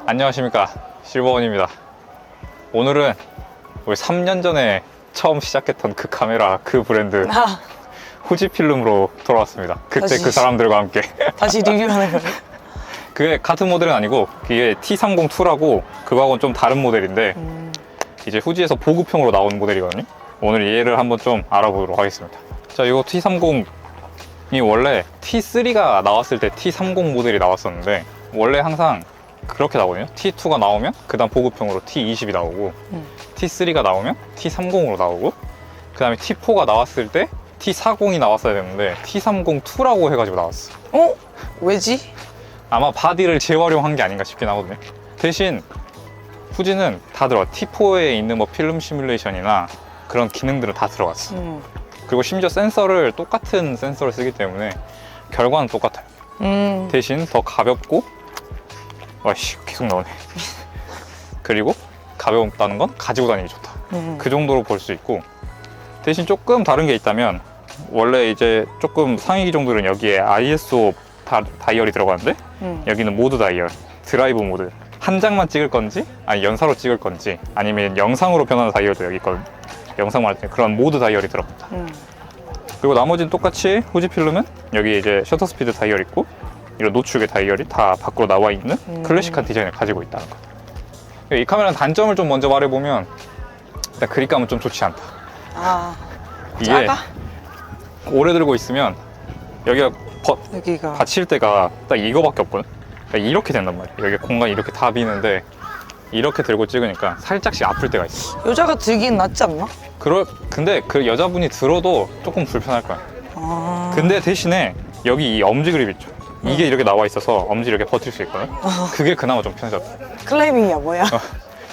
안녕하십니까, 실버원입니다. 오늘은 우리 3년 전에 처음 시작했던 그 카메라, 그 브랜드 후지필름으로 돌아왔습니다. 그때 다시- 그 사람들과 함께. 다시 리뷰하는 거예요? 그게 같은 모델은 아니고 그게 T302라고 그거하고는 좀 다른 모델인데 이제 후지에서 보급형으로 나온 모델이거든요. 오늘 얘를 한번 좀 알아보도록 하겠습니다. 자, 이거 T30이 원래 T3가 나왔을 때 T30 모델이 나왔었는데 원래 항상 그렇게 나오거든요. T2가 나오면 그 다음 보급형으로 T20이 나오고 T3가 나오면 T30으로 나오고 그 다음에 T4가 나왔을 때 T40이 나왔어야 되는데 T30-2라고 해가지고 나왔어. 어? 왜지? 아마 바디를 재활용한 게 아닌가 싶긴 하거든요. 대신 후지는 다 들어가. T4에 있는 뭐 필름 시뮬레이션이나 그런 기능들은 다 들어갔어. 그리고 심지어 센서를 똑같은 센서를 쓰기 때문에 결과는 똑같아요. 대신 더 가볍고, 와씨 계속 나오네. 그리고 가볍다는 건 가지고 다니기 좋다. 그 정도로 볼 수 있고, 대신 조금 다른 게 있다면 원래 이제 조금 상위기 정도는 여기에 ISO 다이얼이 들어가는데 여기는 모드 다이얼, 드라이브 모드. 한 장만 찍을 건지 아니 연사로 찍을 건지 아니면 영상으로 변하는 다이얼도 여기 있거든. 영상만 할 때 그런 모드 다이얼이 들어간다. 그리고 나머지는 똑같이 후지필름은 여기 이제 셔터 스피드 다이얼 있고 이런 노출계 다이얼이 다 밖으로 나와 있는 클래식한 디자인을 가지고 있다는 거. 이 카메라는 단점을 좀 먼저 말해보면 일단 그립감은 좀 좋지 않다. 아, 이게 작아? 오래 들고 있으면 여기가 여기가 받칠 때가 딱 이거밖에 없거든. 그러니까 이렇게 된단 말이야. 여기 공간이 이렇게 다 비는데 이렇게 들고 찍으니까 살짝씩 아플 때가 있어. 여자가 들긴 낫지 않나? 근데 그 여자분이 들어도 조금 불편할 거야. 아... 근데 대신에 여기 이 엄지 그립 있죠. 이게 이렇게 나와 있어서 엄지 이렇게 버틸 수 있거든. 그게 그나마 좀 편해졌다. 클레이밍이야 뭐야?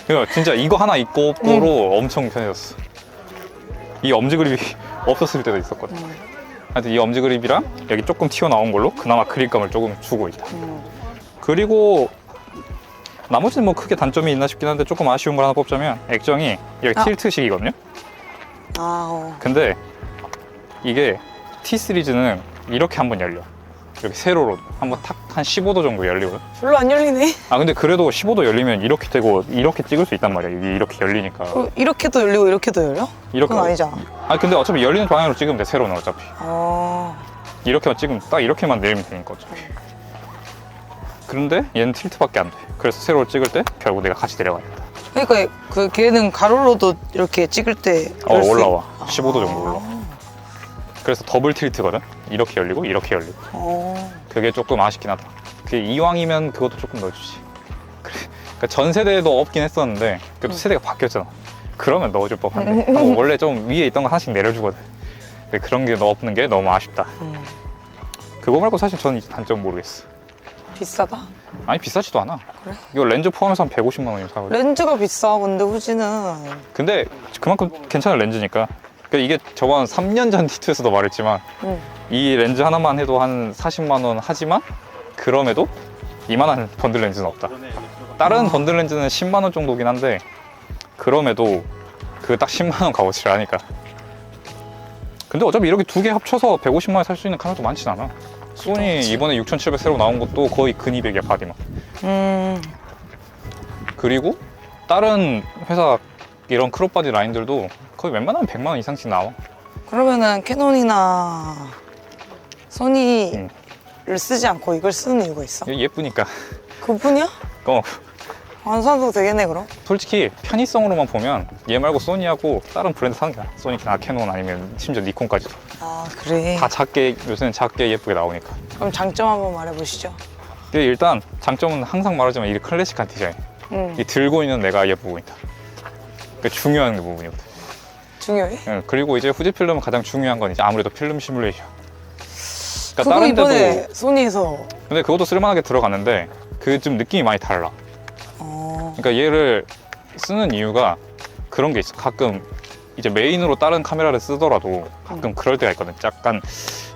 그러니까 진짜 이거 하나 있고 없고로 엄청 편해졌어. 이 엄지 그립이 없었을 때도 있었거든. 하여튼 이 엄지 그립이랑 여기 조금 튀어나온 걸로 그나마 그립감을 조금 주고 있다. 그리고 나머지는 뭐 크게 단점이 있나 싶긴 한데 조금 아쉬운 걸 하나 뽑자면 액정이 여기 틸트식이거든요. 근데 이게 T 시리즈는 이렇게 한번 열려. 이렇게 세로로 한번 탁 한 15도 정도 열리거든. 별로 안 열리네. 근데 그래도 15도 열리면 이렇게 되고 이렇게 찍을 수 있단 말이야. 이게 이렇게 열리니까. 이렇게도 열리고 이렇게도 열려? 이렇게 그건 아니잖아. 근데 어차피 열리는 방향으로 찍으면 돼. 세로는 어차피. 아... 이렇게만 찍으면 딱 이렇게만 내리면 되니까 어차피. 그런데 얘는 틸트밖에 안 돼. 그래서 세로를 찍을 때 결국 내가 같이 내려가야겠다. 그러니까 그 걔는 가로로도 이렇게 찍을 때 올라와. 15도 정도 올라와. 그래서 더블 틸트거든. 이렇게 열리고 이렇게 열리고. 그게 조금 아쉽긴 하다. 그게 이왕이면 그것도 조금 넣어주지. 그러니까 전 세대에도 없긴 했었는데 그래도 세대가 바뀌었잖아. 그러면 넣어줄 법한데 원래 좀 위에 있던 거 하나씩 내려주거든. 근데 그런 게 없는 게 너무 아쉽다. 그거 말고 사실 저는 이제 단점 모르겠어. 비싸다? 아니 비싸지도 않아. 그래? 이거 렌즈 포함해서 한 150만 원이면 사거든. 렌즈가 비싸. 근데 후지는 근데 그만큼 괜찮은 렌즈니까. 그러니까 이게 저번 3년 전 T2에서도 말했지만 이 렌즈 하나만 해도 한 40만 원 하지만 그럼에도 이만한 번들 렌즈는 없다. 다른 번들 렌즈는 10만 원 정도긴 한데 그럼에도 그 딱 10만 원 값어치를 하니까. 근데 어차피 이렇게 두 개 합쳐서 150만 원에 살 수 있는 카메라도 많진 않아. 소니 이번에 6700 새로 나온 것도 거의 근이백이야 바디만. 그리고 다른 회사 이런 크롭 바디 라인들도 거의 웬만하면 100만 원 이상씩 나와. 그러면은 캐논이나 소니를 쓰지 않고 이걸 쓰는 이유가 있어? 예쁘니까. 그뿐이야? 안 사도 되겠네 그럼? 솔직히 편의성으로만 보면 얘 말고 소니하고 다른 브랜드 사는 게 나아. 소니나 캐논 아니면 심지어 니콘까지도. 아 그래? 다 작게, 요새는 작게 예쁘게 나오니까. 그럼 장점 한번 말해보시죠. 근데 일단 장점은 항상 말하지만 이 클래식한 디자인. 이 들고 있는 내가 예뻐 보인다. 그게 중요한 부분이거든. 중요해? 그리고 이제 후지필름은 가장 중요한 건 이제 아무래도 필름 시뮬레이션. 그러니까 그거 다른 이번에 데도 소니에서 근데 그것도 쓸만하게 들어갔는데 그 좀 느낌이 많이 달라. 그러니까 얘를 쓰는 이유가 그런 게 있어. 가끔 이제 메인으로 다른 카메라를 쓰더라도 가끔 그럴 때가 있거든. 약간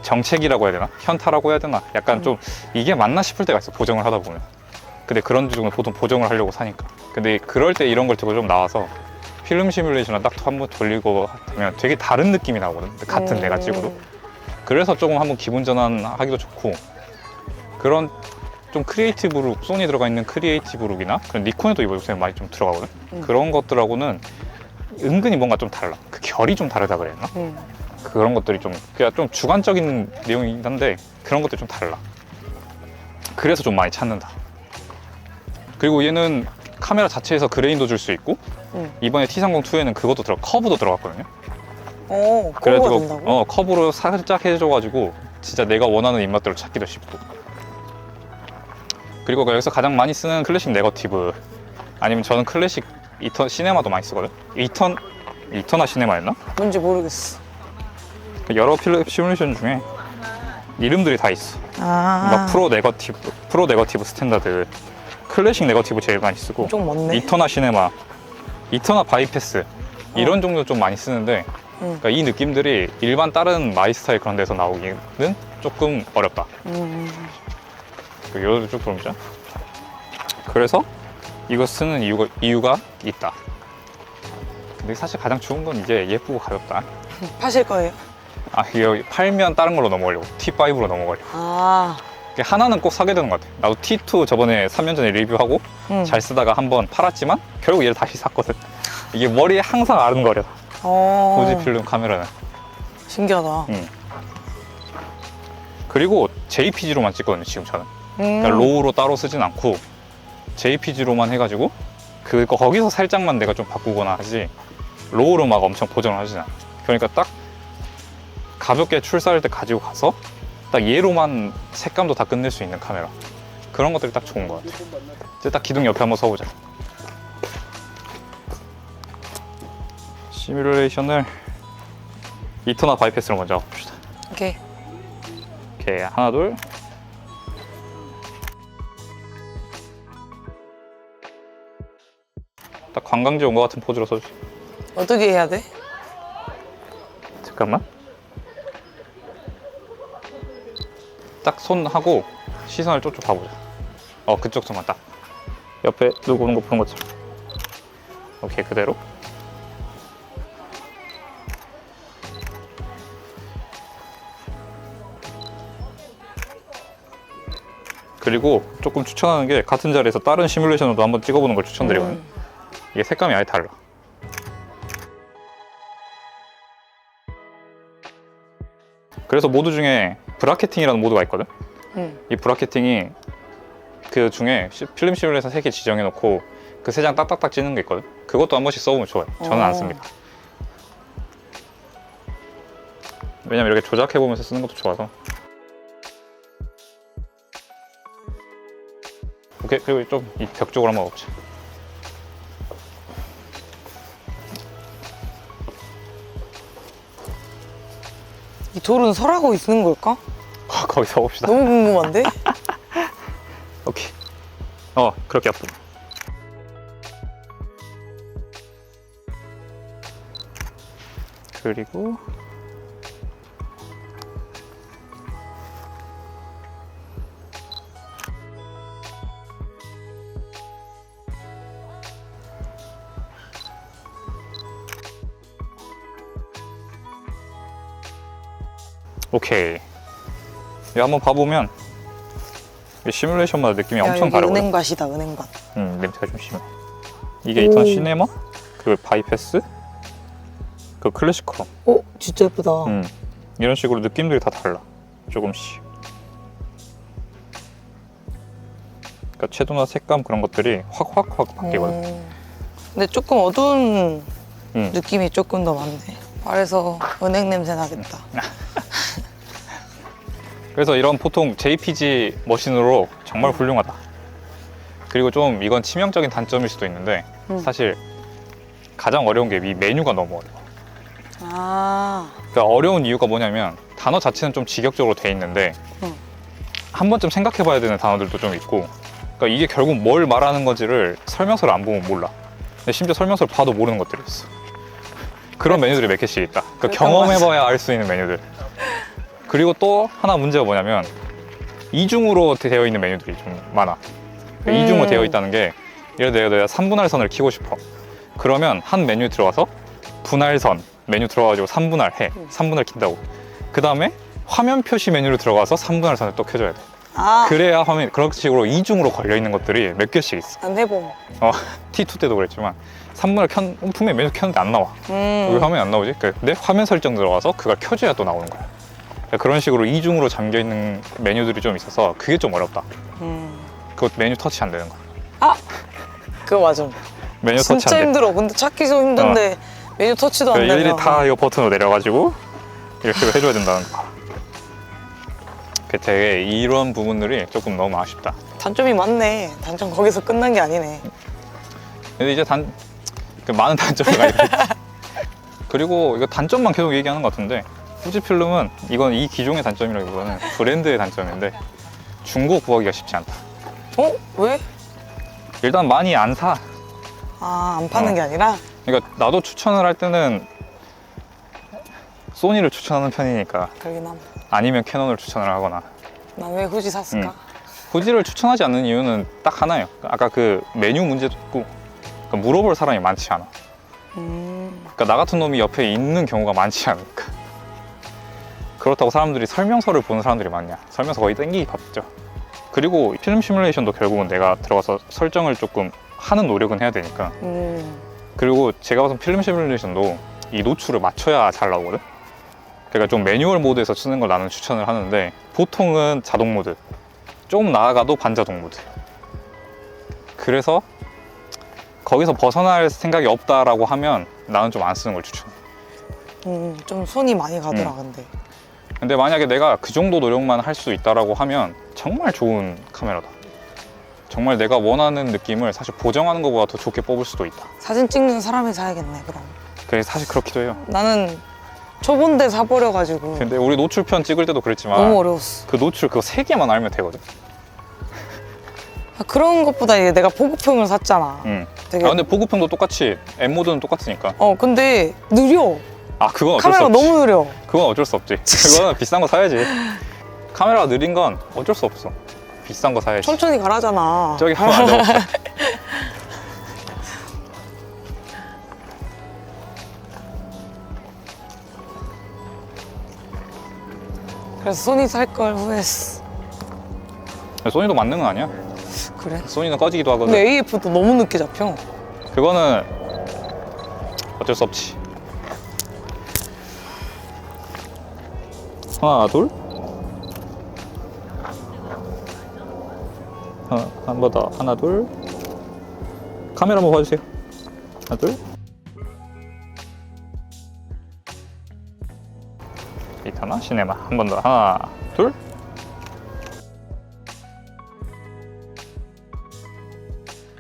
정책이라고 해야 되나? 현타라고 해야 되나? 약간 좀 이게 맞나 싶을 때가 있어. 보정을 하다 보면. 근데 그런 중에 보통 보정을 하려고 사니까. 근데 그럴 때 이런 걸 들고 좀 나와서 필름 시뮬레이션을 딱 한번 돌리고 하면 되게 다른 느낌이 나거든. 같은 내가 찍어도. 그래서 조금 한번 기분 전환하기도 좋고 그런 좀 크리에이티브 룩, 소니 들어가 있는 크리에이티브 룩이나 그런 니콘에도 이거 요새 많이 좀 들어가거든. 그런 것들하고는 은근히 뭔가 좀 달라. 그 결이 좀 다르다 그랬나? 그런 것들이 좀 그냥 좀 주관적인 내용이긴 한데 그런 것들이 좀 달라. 그래서 좀 많이 찾는다. 그리고 얘는 카메라 자체에서 그레인도 줄 수 있고 이번에 T30-2에는 그것도 커브도 들어갔거든요. 커브가 그래가지고 된다고? 커브로 살짝 해줘가지고 진짜 내가 원하는 입맛대로 찾기도 쉽고. 그리고 여기서 가장 많이 쓰는 클래식 네거티브, 아니면 저는 클래식 이턴 시네마도 많이 쓰거든. 이터나 시네마였나? 뭔지 모르겠어. 여러 필름 시뮬레이션 중에 이름들이 다 있어. 막 프로 네거티브 스탠다드, 클래식 네거티브 제일 많이 쓰고, 좀 많네. 이터나 시네마, 이터나 바이패스 이런 종류 좀 많이 쓰는데, 그러니까 이 느낌들이 일반 다른 마이스타일 그런 데서 나오기는 조금 어렵다. 이런 쭉 보자. 그래서 이거 쓰는 이유가 있다. 근데 사실 가장 좋은 건 이제 예쁘고 가볍다. 파실 거예요? 아, 이거 팔면 다른 걸로 넘어가려고. T5로 넘어가려고. 하나는 꼭 사게 되는 것 같아. 나도 T2 저번에 3년 전에 리뷰하고 잘 쓰다가 한번 팔았지만 결국 얘를 다시 샀거든. 이게 머리에 항상 아른거려. 포지필름 카메라는. 신기하다. 그리고 JPG로만 찍거든요, 지금 저는. 그러니까 로우로 따로 쓰진 않고 JPG로만 해가지고 거기서 살짝만 내가 좀 바꾸거나 하지 로우로 막 엄청 보정을 하진 않아. 그러니까 딱 가볍게 출사할 때 가지고 가서 딱 얘로만 색감도 다 끝낼 수 있는 카메라, 그런 것들이 딱 좋은 것 같아. 이제 딱 기둥 옆에 한번 서보자. 시뮬레이션을 이터나 바이패스로 먼저 봅시다. 오케이. 하나 둘. 딱 관광지 온 것 같은 포즈로 서주세요. 어떻게 해야 돼? 잠깐만. 딱 손하고 시선을 쪽쪽 봐보자. 그쪽 손만 딱 옆에 누구 오는 거 보는 것처럼. 오케이, 그대로. 그리고 조금 추천하는 게 같은 자리에서 다른 시뮬레이션으로도 한번 찍어보는 걸 추천드리거든요. 이게 색감이 아예 달라. 그래서 모드 중에 브라켓팅이라는 모드가 있거든. 이 브라켓팅이 그 중에 필름 시뮬레이션 3개 지정해 놓고 그 3장 딱딱딱 찍는 게 있거든. 그것도 한 번씩 써보면 좋아요. 저는 안 씁니다. 왜냐면 이렇게 조작해 보면서 쓰는 것도 좋아서. 오케이, 그리고 좀 이 벽 쪽으로 한번 가보자. 이 돌은 설하고 있는 걸까? 거기서 봅시다. 너무 궁금한데? 오케이. 그렇게 앞으로. 그리고 오케이. 이거 한번 봐보면 시뮬레이션마다 느낌이 엄청 다르거든. 은행밭이다, 은행밭. 냄새가 좀 심해. 이게 이턴 시네마, 그 바이패스, 그 클래식 크롬. 진짜 예쁘다. 이런 식으로 느낌들이 다 달라. 조금씩. 그러니까 채도나 색감 그런 것들이 확 바뀌거든. 근데 조금 어두운 느낌이 조금 더 많네. 발에서 은행 냄새 나겠다. 그래서 이런 보통 JPG 머신으로 정말 훌륭하다. 그리고 좀 이건 치명적인 단점일 수도 있는데 사실 가장 어려운 게 이 메뉴가 너무 어려워. 그러니까 어려운 이유가 뭐냐면 단어 자체는 좀 직역적으로 돼 있는데 한 번쯤 생각해 봐야 되는 단어들도 좀 있고, 그러니까 이게 결국 뭘 말하는 건지를 설명서를 안 보면 몰라. 근데 심지어 설명서를 봐도 모르는 것들이 있어. 그런 메뉴들이 몇 개씩 있다. 그러니까 경험해봐야 알 수 있는 메뉴들. 그리고 또 하나 문제가 뭐냐면 이중으로 되어 있는 메뉴들이 좀 많아. 그러니까 이중으로 되어 있다는 게, 예를 들어 내가 3분할선을 켜고 싶어. 그러면 한 메뉴 들어가서 분할선 메뉴 들어가지고 3분할 해. 3분할 킨다고. 그 다음에 화면 표시 메뉴로 들어가서 3분할선을 또 켜줘야 돼. 아, 그래야 화면 그런 식으로 이중으로 걸려 있는 것들이 몇 개씩 있어. 난 해봄. T2 때도 그랬지만 3분을 분명히 메뉴 켰는데 안 나와. 왜 화면이 안 나오지? 근데 화면 설정 들어가서 그걸 켜줘야 또 나오는 거야. 그런 식으로 이중으로 잠겨 있는 메뉴들이 좀 있어서 그게 좀 어렵다. 그것 메뉴 터치 안 되는 거야. 아, 그거 맞아. 메뉴 터치 진짜 안 돼. 힘들어. 근데 찾기도 힘든데 메뉴 터치도 안 되면. 일일이 다 이 버튼으로 내려가지고 이렇게 해줘야 된다는 거. 그 되게 이런 부분들이 조금 너무 아쉽다. 단점이 많네. 단점 거기서 끝난 게 아니네. 근데 이제 많은 단점이 많이 있지. 그리고 이거 단점만 계속 얘기하는 것 같은데 후지필름은 이건 이 기종의 단점이라기보다는 브랜드의 단점인데 중고 구하기가 쉽지 않다. 왜? 일단 많이 안 사. 아, 안 파는 게 아니라? 그러니까 나도 추천을 할 때는 소니를 추천하는 편이니까 그러긴 함. 아니면 캐논을 추천을 하거나. 난 왜 후지 샀을까? 후지를 추천하지 않는 이유는 딱 하나예요. 아까 그 메뉴 문제도 있고 그러니까 물어볼 사람이 많지 않아. 그러니까 나 같은 놈이 옆에 있는 경우가 많지 않으니까. 그렇다고 사람들이 설명서를 보는 사람들이 많냐? 설명서 거의 땡기기 바쁘죠. 그리고 필름 시뮬레이션도 결국은 내가 들어가서 설정을 조금 하는 노력은 해야 되니까. 그리고 제가 봐서 필름 시뮬레이션도 이 노출을 맞춰야 잘 나오거든. 그러니까 좀 매뉴얼 모드에서 쓰는 걸 나는 추천을 하는데 보통은 자동 모드, 조금 나아가도 반자동 모드. 그래서 거기서 벗어날 생각이 없다라고 하면 나는 좀 안 쓰는 걸 추천해. 좀 손이 많이 가더라, 근데 만약에 내가 그 정도 노력만 할 수 있다라고 하면 정말 좋은 카메라다. 정말 내가 원하는 느낌을 사실 보정하는 것보다 더 좋게 뽑을 수도 있다. 사진 찍는 사람이 사야겠네, 그럼. 그게 사실 그렇기도 해요. 나는 초본데 사버려가지고 근데 우리 노출편 찍을 때도 그랬지만 너무 어려웠어. 그 노출 그거 3개만 알면 되거든. 그런 것보다 이제 내가 보급형을 샀잖아. 되게. 근데 보급형도 똑같이 M 모드는 똑같으니까. 근데 느려. 그건 어쩔 수 카메라가 없지. 너무 느려. 그건 어쩔 수 없지. 그거는 비싼 거 사야지. 카메라가 느린 건 어쩔 수 없어. 비싼 거 사야지. 천천히 가라잖아. 저기 하면 안 되고. 그래서 소니 살 걸 후회했어. 소니도 맞는 건 아니야. 그래? 소니는 꺼지기도 하거든. 근데 AF도 너무 늦게 잡혀. 그거는 어쩔 수 없지. 하나, 둘. 한 번 더. 하나, 둘. 카메라 한번 봐주세요. 하나, 둘. 이타나 시네마. 한 번 더. 하나, 둘.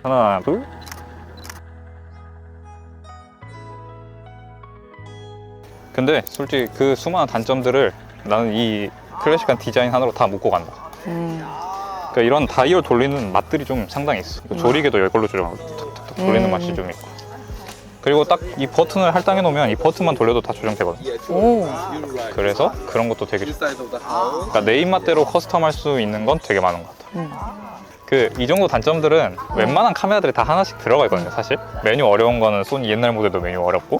하나, 둘. 근데 솔직히 그 수많은 단점들을 나는 이 클래식한 디자인 하나로 다 묶고 간다. 그러니까 이런 다이얼 돌리는 맛들이 좀 상당히 있어. 조리개도 이걸로 조정하고 탁탁탁 돌리는 맛이 좀 있고. 그리고 딱 이 버튼을 할당해 놓으면 이 버튼만 돌려도 다 조정되거든. 오. 그래서 그런 것도 되게 좋다. 그러니까 내 입맛대로 커스텀할 수 있는 건 되게 많은 것 같아. 이 정도 단점들은 웬만한 카메라들이 다 하나씩 들어가 있거든요, 사실. 메뉴 어려운 거는 소니 옛날 모델도 메뉴 어렵고.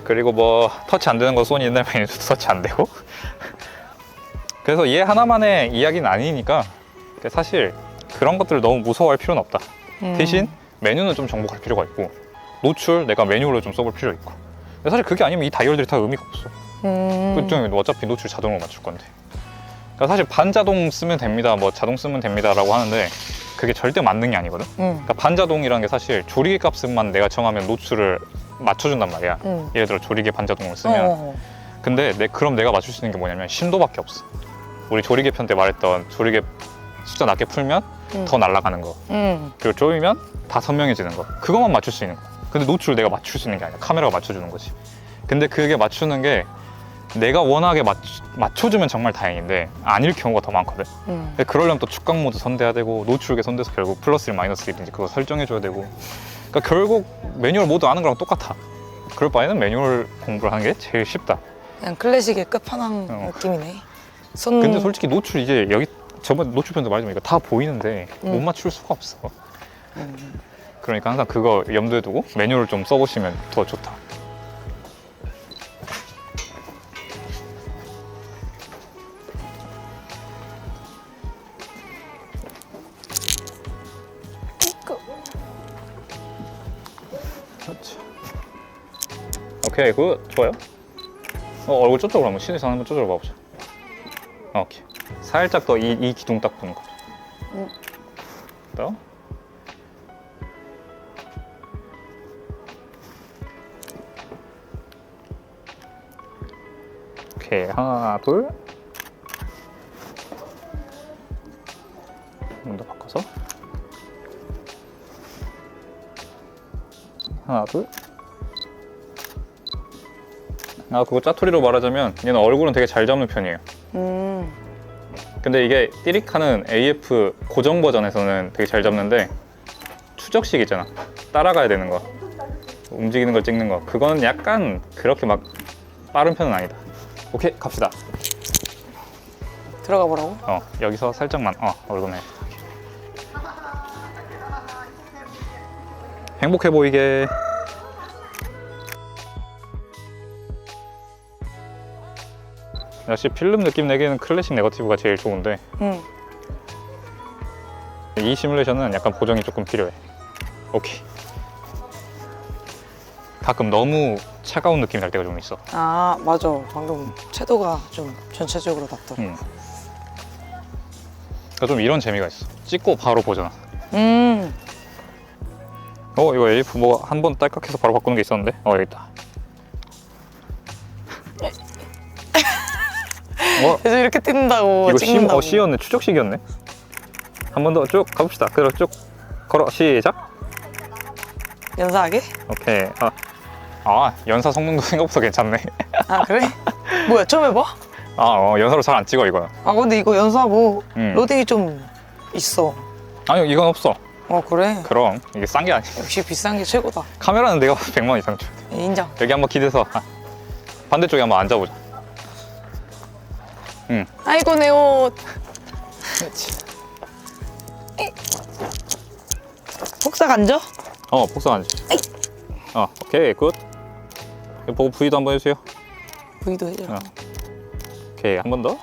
그리고 뭐 터치 안 되는 거 소니 옛날 메뉴도 터치 안 되고. 그래서 얘 하나만의 이야기는 아니니까 사실 그런 것들을 너무 무서워할 필요는 없다. 대신 메뉴는 좀 정복할 필요가 있고 노출 내가 매뉴얼로 좀 써볼 필요 있고. 근데 사실 그게 아니면 이 다이얼들이 다 의미가 없어. 그쪽에 어차피 노출 자동으로 맞출 건데. 그러니까 사실 반자동 쓰면 됩니다, 뭐 자동 쓰면 됩니다라고 하는데 그게 절대 맞는 게 아니거든. 그러니까 반자동이라는 게 사실 조리개 값만 내가 정하면 노출을 맞춰준단 말이야. 예를 들어 조리개 반자동을 쓰면. 근데 그럼 내가 맞출 수 있는 게 뭐냐면 심도밖에 없어. 우리 조리개 편 때 말했던 조리개 숫자 낮게 풀면 더 날아가는 거, 그리고 조이면 다 선명해지는 거, 그것만 맞출 수 있는 거. 근데 노출을 내가 맞출 수 있는 게 아니야. 카메라가 맞춰주는 거지. 근데 그게 맞추는 게 내가 원하게 맞춰주면 정말 다행인데 아닐 경우가 더 많거든. 근데 그러려면 또 축각 모드 선대해야 되고 노출계 선대서 결국 플러스 1, 마이너스 1인지 그거 설정해줘야 되고. 그러니까 결국 매뉴얼 모드 아는 거랑 똑같아. 그럴 바에는 매뉴얼 공부를 하는 게 제일 쉽다. 그냥 클래식의 끝판왕 느낌이네. 근데 솔직히 노출 이제 여기 저번에 노출편도 말했지만 이거 다 보이는데 못 맞출 수가 없어. 그러니까 항상 그거 염두에 두고 매뉴얼을 좀 써보시면 더 좋다. 그렇지. 오케이, 굿. 좋아요. 얼굴 저쪽으로 한번 신의상 한번 저쪽으로 봐보자. 오케이. 살짝 더 이 기둥 딱 보는 거죠. 더. 오케이, 하나, 둘. 좀 더 바꿔서. 하나, 둘. 그거 짜투리로 말하자면 얘는 얼굴은 되게 잘 잡는 편이에요. 근데 이게 띠리카는 AF 고정 버전에서는 되게 잘 잡는데 추적식 있잖아. 따라가야 되는 거. 움직이는 걸 찍는 거. 그건 약간 그렇게 막 빠른 편은 아니다. 오케이, 갑시다. 들어가 보라고? 여기서 살짝만 얼굴에 행복해 보이게. 역시 필름 느낌 내기에는 클래식 네거티브가 제일 좋은데 이 시뮬레이션은 약간 보정이 조금 필요해. 오케이. 가끔 너무 차가운 느낌이 날 때가 좀 있어. 아 맞아. 방금 채도가 좀 전체적으로 낮더라. 그러니까 좀 이런 재미가 있어. 찍고 바로 보잖아. 이거 AF 뭐 한 번 딸깍해서 바로 바꾸는 게 있었는데? 여기 있다. 계속 이렇게 뛴다고 이거 찍는다고. C였네. 추적식이었네. 한 번 더 쭉 가봅시다. 그대로 쭉 걸어. 시작. 연사하게? 오케이. 연사 성능도 생각보다 괜찮네. 아 그래? 뭐야 처음 해봐? 연사로 잘 안 찍어 이거. 근데 이거 연사 뭐 음. 로딩이 좀 있어. 아니 이건 없어. 그래? 그럼 이게 싼 게 아니야. 역시 비싼 게 최고다. 카메라는 내가 100만 이상 줘야 돼. 인정. 여기 한번 기대서 반대쪽에 한번 앉아보자. 아이고 내 옷. 그렇지. 폭삭 앉아? 복사 앉아. 오케이 굿. 이거 보고 V도 한번 해주세요. V도 해줘. 오케이 한 번 더.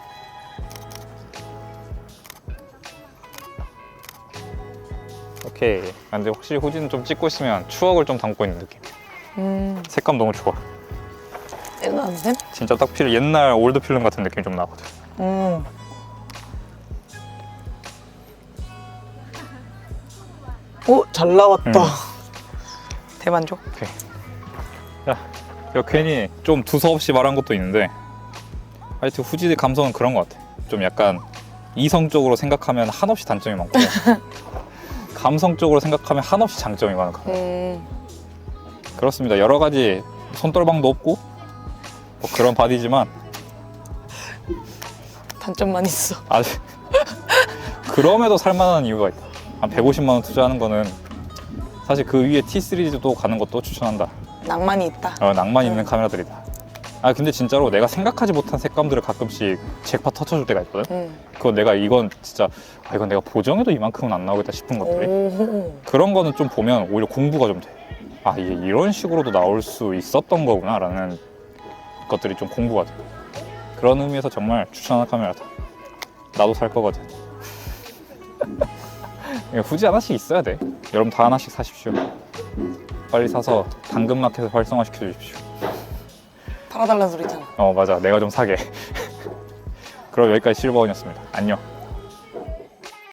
오케이. 근데 확실히 후지는 좀 찍고 있으면 추억을 좀 담고 있는 느낌. 색감 너무 좋아. 안 됨? 진짜 딱 옛날 올드 필름 같은 느낌이 좀 나거든. 잘 나왔다. 대만족. 오케이. 야, 이거 괜히 좀 두서없이 말한 것도 있는데 하여튼 후지 감성은 그런 것 같아. 좀 약간 이성적으로 생각하면 한없이 단점이 많고 감성적으로 생각하면 한없이 장점이 많은 거. 그렇습니다. 여러 가지 손떨방도 없고 뭐 그런 바디지만 단점만 있어. 그럼에도 살만한 이유가 있다. 한 150만 원 투자하는 거는 사실 그 위에 T 시리즈도 가는 것도 추천한다. 낭만이 있다. 낭만 있는 카메라들이다. 근데 진짜로 내가 생각하지 못한 색감들을 가끔씩 잭팟 터쳐줄 때가 있거든. 그건 내가 이건 진짜 이건 내가 보정해도 이만큼은 안 나오겠다 싶은 것들이 그런 거는 좀 보면 오히려 공부가 좀 돼. 이게 이런 식으로도 나올 수 있었던 거구나 라는 것들이 좀 공부가 돼. 그런 의미에서 정말 추천하는 카메라다. 나도 살 거거든. 후지 하나씩 있어야 돼. 여러분 다 하나씩 사십시오. 빨리 사서 당근마켓을 활성화시켜 주십시오. 팔아달라는 소리 있잖아. 맞아. 내가 좀 사게. 그럼 여기까지 실버원이었습니다. 안녕.